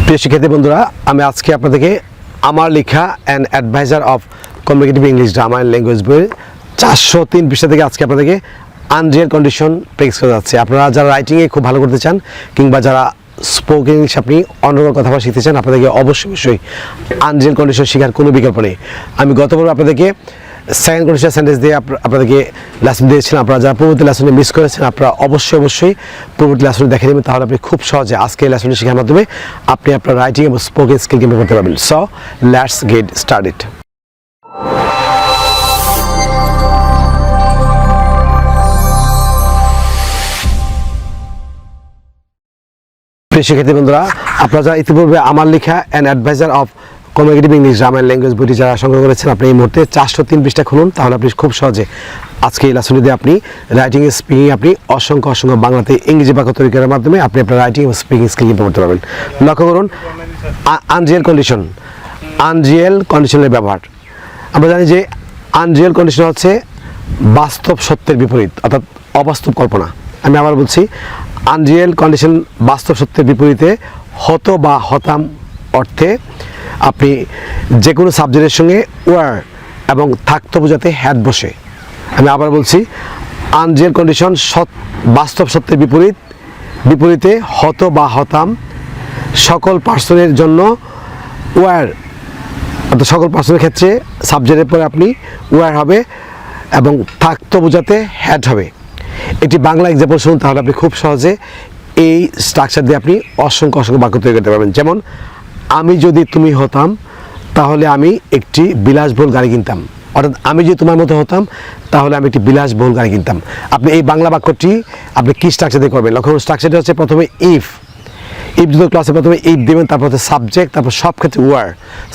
প্রিয় শিক্ষার্থী বন্ধুরা, আমি আজকে আপনাদেরকে আমার লেখা and adviser of communicative English grammar and language বইয়ের 403 পৃষ্ঠা থেকে আজকে আপনাদেরকে আনরিয়েল কন্ডিশন প্র্যাকটিস করে যাচ্ছে। আপনারা যারা রাইটিংয়ে খুব ভালো করতে চান কিংবা যারা স্পোকেন ইংলিশ আপনি অন্যরকম কথাবার্তা শিখতে চান, আপনাদেরকে অবশ্যই আনরিয়েল কন্ডিশন শেখার কোনো বিকল্প নেই। আমি গতবার আপনাদেরকে সেকেন্ড কন্ডিশনাল সেন্টেন্স দিয়ে আপনাদেরকে লেসন দিয়েছিলাম। আপনারা যারা পূর্ববর্তী লেসনে মিস করেছেন, আপনারা অবশ্যই পূর্ববর্তী লেসনে দেখে নেবেন, তাহলে আপনি খুব সহজে আজকে এই লেসনটি শেখার মাধ্যমে আপনি আপনার রাইটিং এবং স্পোকেন স্কিল ইমপ্রুভ করতে পারবেন। So let's get started. প্রিয় শিক্ষার্থী বন্ধুরা, আপনারা যারা ইতিপূর্বে আমার লেখা and adviser of communicative English grammar and language বইটি যারা সংগ্রহ করেছেন, আপনি এই মুহূর্তে 403 পৃষ্ঠা খুলুন, তাহলে আপনি খুব সহজে আজকে এই লেসনটি দিয়ে আপনি রাইটিং স্পিকিং আপনি অসংখ্য বাংলাতে ইংরেজি বাক্য তৈরি করার মাধ্যমে আপনি আপনার রাইটিং এবং স্পিকিং স্কিল ইমপ্রুভ করতে পারবেন। লক্ষ্য করুন, আনরিয়েল কন্ডিশনের ব্যবহার। আমরা জানি যে আনরিয়েল কন্ডিশন হচ্ছে বাস্তব সত্যের বিপরীত, অর্থাৎ অবাস্তব কল্পনা। আমি আবার বলছি, আনরিয়েল কন্ডিশন বাস্তব সত্যের বিপরীতে হতো বা হতাম অর্থে আপনি যে কোনো সাবজেক্টের সঙ্গে ওয়ার এবং থাকতো বোঝাতে হ্যাড বসে। আমি আবার বলছি, আনরিয়েল কন্ডিশন বাস্তব সত্যের বিপরীতে হতো বা হতাম সকল পার্সনের জন্য ওয়ার, অর্থাৎ সকল পার্সনের ক্ষেত্রে সাবজেক্টের পরে আপনি ওয়ার হবে এবং থাকতো বোঝাতে হ্যাড হবে। একটি বাংলা এক্সাম্পল শুনুন, তাহলে আপনি খুব সহজে এই স্ট্রাকচার দিয়ে আপনি অসংখ্য বাক্য তৈরি করতে পারবেন। যেমন, আমি যদি তুমি হতাম তাহলে আমি একটি বিলাসবহুল গাড়ি কিনতাম। অর্থাৎ আমি যদি তোমার মতো হতাম তাহলে আমি একটি বিলাসবহুল গাড়ি কিনতাম। আপনি এই বাংলা বাক্যটি আপনি কী স্ট্রাকচার দিয়ে করবেন? লক্ষ্য করুন, স্ট্রাকচারটি হচ্ছে প্রথমে ইফ দুটো ক্লাসে প্রথমে ইফ দেবেন, তারপর হচ্ছে সাবজেক্ট, তারপর সব ক্ষেত্রে were.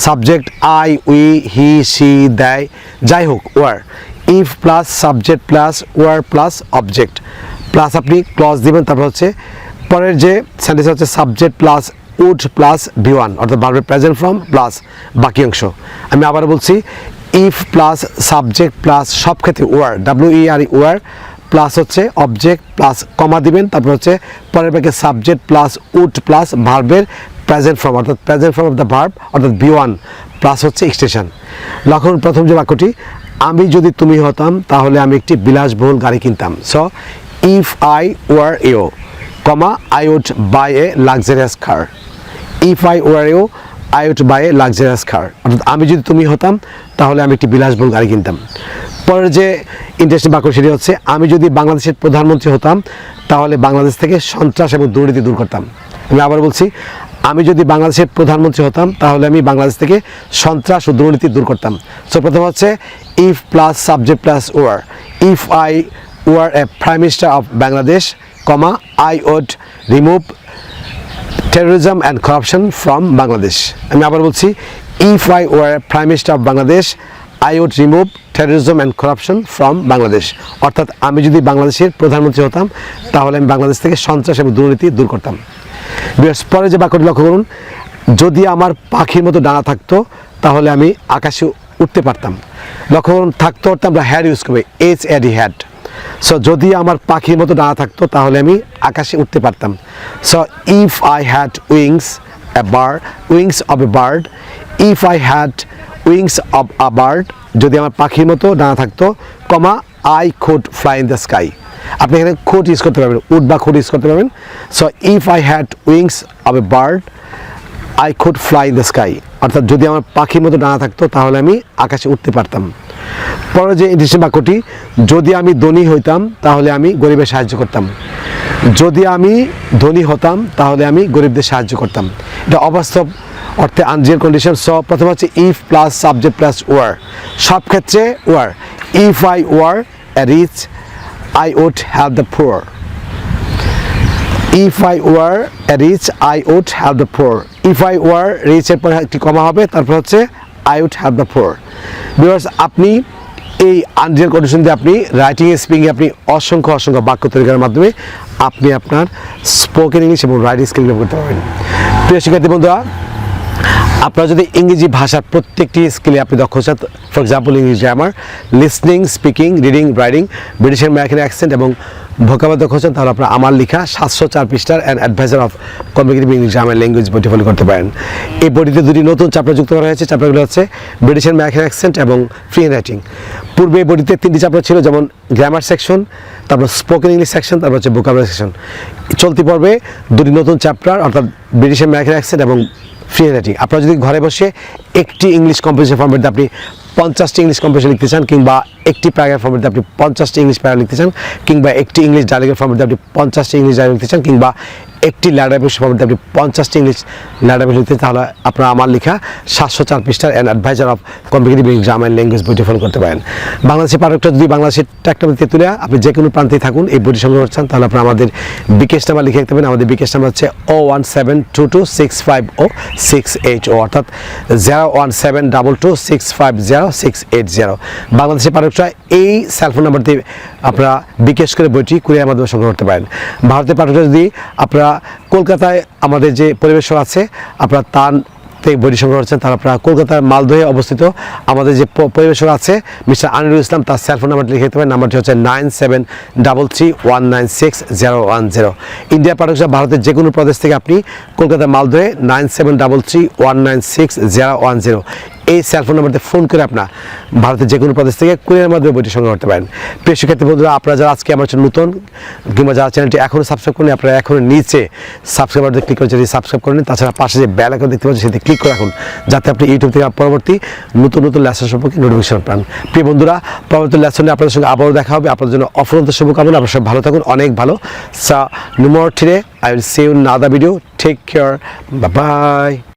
Subject I, we, he, she, they, যাই হোক were. If plus subject plus were plus object plus আপনি ক্লজ দিবেন, তারপর হচ্ছে পরের যে সেন্টেন্স হচ্ছে subject plus would plus V1, অর্থাৎ ভার্বের প্রেজেন্ট ফর্ম প্লাস বাকি অংশ। আমি আবার বলছি, ইফ প্লাস সাবজেক্ট প্লাস সব ক্ষেত্রে ওয়ার, WERE ওয়ার প্লাস হচ্ছে অবজেক্ট প্লাস কমা দিবেন, তারপর হচ্ছে পরের ব্যাকে সাবজেক্ট প্লাস উড প্লাস ভার্বের প্রেজেন্ট ফর্ম, অর্থাৎ present form of the verb, অর্থাৎ V1 প্লাস হচ্ছে এক্সটেনশন। লক্ষ্য করুন, প্রথম যে বাক্যটি, আমি যদি তুমি হতাম তাহলে আমি একটি বিলাসবহুল গাড়ি কিনতাম। So if I were you, comma I would buy a luxurious car. If I were you, I would buy a luxurious car. অর্থাৎ আমি যদি তুমি হতাম তাহলে আমি একটি বিলাসবহুল গাড়ি কিনতাম। পরের যে ইন্টারেস্টিং বাক্য সেটি হচ্ছে, আমি যদি বাংলাদেশের প্রধানমন্ত্রী হতাম তাহলে বাংলাদেশ থেকে সন্ত্রাস এবং দুর্নীতি দূর করতাম। আমি আবার বলছি, আমি যদি বাংলাদেশের প্রধানমন্ত্রী হতাম তাহলে আমি বাংলাদেশ থেকে সন্ত্রাস ও দুর্নীতি দূর করতাম। সো প্রথম হচ্ছে if plus subject plus were. If I were a prime minister of Bangladesh, comma I would remove terrorism and corruption from Bangladesh. আমি আবার বলছি, if I were a prime minister of Bangladesh, I would remove terrorism and corruption from Bangladesh. অর্থাৎ আমি যদি বাংলাদেশের প্রধানমন্ত্রী হতাম তাহলে আমি বাংলাদেশ থেকে সন্ত্রাস এবং দুর্নীতি দূর করতাম। পরে যে বাক্যটি লক্ষ্য করুন, যদি আমার পাখির মতো ডানা থাকতো তাহলে আমি আকাশে উঠতে পারতাম। লক্ষ্য করুন, থাকতো অর্থাৎ আমরা হ্যাড ইউজ করবো, HAD হ্যাড। সো যদি আমার পাখির মতো ডানা থাকতো তাহলে আমি আকাশে উঠতে পারতাম। So if I had wings of a bird, if I had wings of a bird, যদি আমার পাখির মতো ডানা থাকতো, comma I could fly in the sky. আপনি এখানে কুড ইউজ করতে পারবেন, উড বা কুড ইউজ করতে পারবেন। So if I had wings of a bird, I could fly in the sky. অর্থাৎ যদি আমার পাখির মতো ডানা থাকতো তাহলে আমি আকাশে উঠতে পারতাম। পরে যে ইন্টারেস্টিং বাক্যটি, যদি আমি ধনী হইতাম তাহলে আমি গরিবের সাহায্য করতাম। যদি আমি ধনী হতাম তাহলে আমি গরিবদের সাহায্য করতাম। এটা অবাস্তব অর্থে আনরিয়েল কন্ডিশন। সো প্রথম হচ্ছে if plus subject plus were, সব ক্ষেত্রে were. If I were a rich, I would help the poor. If I were a rich, I would help the poor. If I were rich এর পরে একটি কমা হবে, তারপর হচ্ছে I would help the poor. Because আপনি এই Unreal condition দিয়ে আপনি রাইটিং স্পিকিং আপনি অসংখ্য বাক্য তৈরি করার মাধ্যমে আপনি আপনার স্পোকেন ইংলিশ এবং রাইটিং স্কিল ডেভেলপ করতে পারবেন। প্রিয় শিক্ষার্থী বন্ধুরা, আপনারা যদি ইংরেজি ভাষার প্রত্যেকটি স্কিলে আপনি দক্ষ হচ্ছেন, for example English grammar, listening, speaking, reading, writing, British American accent এবং ভোকাবুলারি খোঁজেন তাহলে আপনারা আমার লেখা 704 পৃষ্ঠার an adviser of communicative English grammar language বইটি ফলো করতে পারেন। এই বইটিতে দুটি নতুন চ্যাপ্টার যুক্ত করা হয়েছে। চ্যাপ্টারগুলো হচ্ছে ব্রিটিশ অ্যান্ড আমেরিকান অ্যাকসেন্ট এবং ফ্রি হ্যান্ড রাইটিং। পূর্বে এই বইটিতে 3টি চ্যাপ্টার ছিল, যেমন গ্রামার সেকশন, তারপর স্পোকেন ইংলিশ সেকশন, তারপর হচ্ছে ভোকাবুলারি সেকশন। চলতি পর্বে দুটি নতুন চ্যাপ্টার অর্থাৎ ব্রিটিশ অ্যান্ড আমেরিকান অ্যাকসেন্ট এবং ফ্রি হ্যান্ড রাইটিং। আপনারা যদি ঘরে বসে একটি ইংলিশ কম্পোজিশন ফর্মেটে আপনি 50টি ইংলিশ কম্পোজিশন লিখতে চান, কিংবা একটি প্যারাগ্রাফ ফর্মেটে আপনি 50টি ইংলিশ প্যারাগ্রাফ লিখতে চান, কিংবা একটি ইংলিশ ডায়লগের ফর্মেটে আপনি 50টি ইংলিশ ডায়লগ লিখতে চান, কিংবা একটি ল্যাডার পেজ ফর্মেটে আপনি 50টি ইংলিশ ল্যাডার পেজ লিখতে চান, তাহলে আপনারা আমার লেখা 704 পৃষ্ঠার an adviser of communicative English grammar language বইটি ফলো করতে পারেন। বাংলাদেশের পাঠকটা যদি বাংলাদেশের ট্যাক্টামিতে তুলে আপনি যে কোনো প্রান্তেই থাকুন এই বইটি সংগ্রহ করছেন, তাহলে আপনারা আমাদের বিকেশ নাম্বার লিখে রাখতে পারেন। আমাদের বিকেশ নাম্বার হচ্ছে 01722650680, অর্থাৎ 01722650680। বাংলাদেশের পাঠকরা এই সেলফোন নাম্বার দিয়ে আপনারা বিকেশ করে বইটি কুরিয়ার মাধ্যমে সংগ্রহ করতে পারেন। ভারতের পাঠকরা যদি আপনারা কলকাতায় আমাদের যে পরিবেশক আছে আপনারা তার থেকে বইটি সংগ্রহ করছেন, তাহলে আপনারা কলকাতার মালদহে অবস্থিত আমাদের যে পরিবেশক আছে মিস্টার আনিরুল ইসলাম, তার সেলফোন নাম্বারটি লিখে দিতে পারেন। নাম্বারটি হচ্ছে 9733196010। ইন্ডিয়ার পাঠকরা ভারতের যে কোনো প্রদেশ থেকে আপনি কলকাতার মালদহে 9733196010 এই সেলফোন নাম্বারতে ফোন করে আপনার ভারতের যে কোনো প্রদেশ থেকে কুরিয়ার মাধ্যমে বইটি সংগ্রহ করতে পারেন। প্রিয় শিক্ষার্থী বন্ধুরা, আপনারা যারা আজকে আমার নতুন কিংবা যারা চ্যানেলটি এখনও সাবস্ক্রাইব করেন, আপনারা এখনও নিচে সাবস্ক্রাইব বাটনে ক্লিক করে যদি সাবস্ক্রাইব করেন, তাছাড়া পাশে যে বেল আইকন দেখতে পাচ্ছেন সেটি ক্লিক করে রাখুন, যাতে আপনি ইউটিউব থেকে পরবর্তী নতুন নতুন লেসন সম্পর্কে নোটিফিকেশন পান। প্রিয় বন্ধুরা, পরবর্তী লেসনে আপনাদের সঙ্গে আবারও দেখা হবে। আপনাদের জন্য অফুরন্ত শুভকামনা। আপনারা সবাই ভালো থাকুন, অনেক ভালো। So no more today, I will see you in another video. Take care. Bye bye.